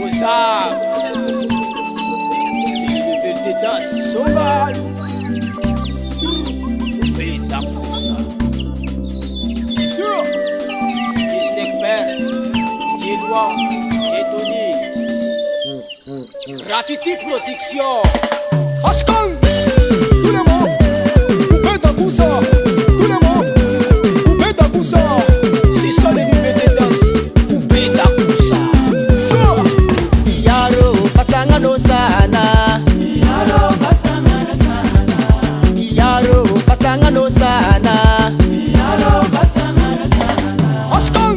Usar Silvio de da Somal Beta Pusa Sur Istekper Gilwa Etoni Rafiti Protection Askan Tout le monde Beta Pusa Tout le monde Beta Pusa C'est ça les nouvelles de danse Beta Pusa Pasangano sana Iyaro pasangano sana Iyaro pasangano sana Iyaro pasangano sana Askan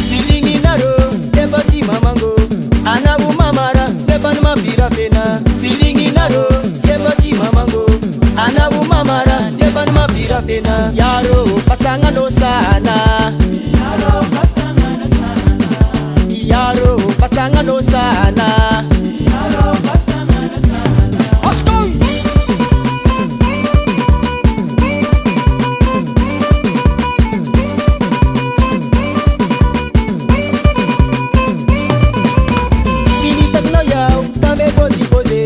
Filingi naro Debati mamango Anabu mamara Deban mapira fena Filingi naro Debati mamango Anabu mamara Deban mapira fena Yaro pasangano sana Yaro pasangano sana Yaro pasangano sana Yaro pasangano sana Askan Fini tak na yaw Tame posi pose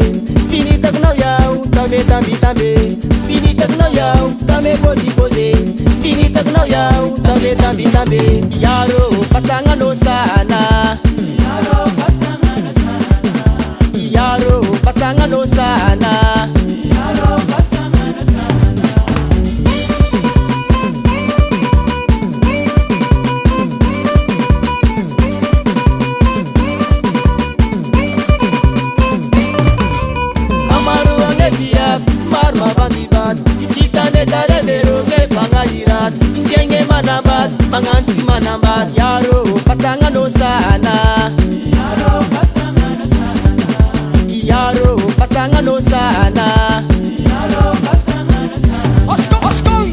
Fini tak na yaw Tame tambi tambe Fini tak na yaw Tame posi pose Fini tak na yaw Tame tambi tambe Yaro pasangano sana Yaro pasangano sana Yaro pasangano sana Yaro pasangano sana Amaru angetia marma bandibat Isitane daredero nge fangajiras Jenge manabat mangansi manabat Yaro pasangano sana Yaro pasangano sana Yaro pasangano sana Yaro pasangano sana Askan Askan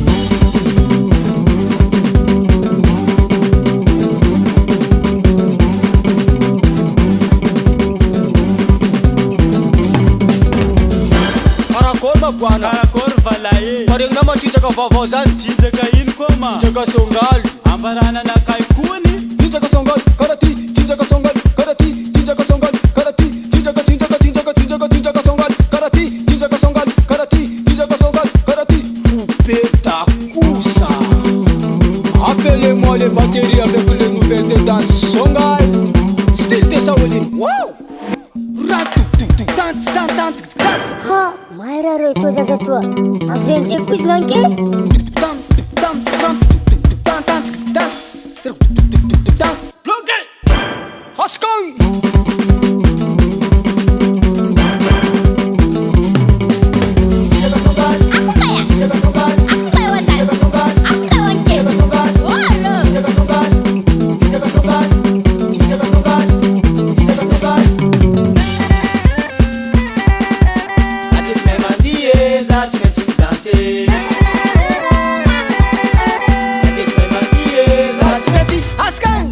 Karakor mabwana Karakor valaye Pareng naman chicha ka vavozan Chiza ka in koma Chicha ka songal Ambarana na kay kuni Chicha ka songal Karati Chicha ka songal Karati Chicha ka songal Karati Chicha ka Chicha ka songal Karati Chicha ka songal Karati Chicha ka songal Karati Peta Kusa Appelez-moi les batteries avec les nouvelles de danse Songal Style de Saoulin Wow Ratu Tant tant tant tant Ha, Mayra roi toza za tua. Avem ce quiz nanke? Tam tam tam tam tam tas tam bloqué Askan Atis memang dia Zat mencik danser Atis memang dia Zat mencik Askan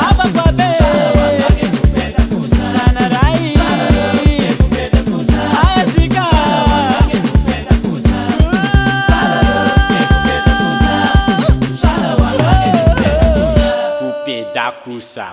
Aba babe Sanarai Ayasika Pupe da kusa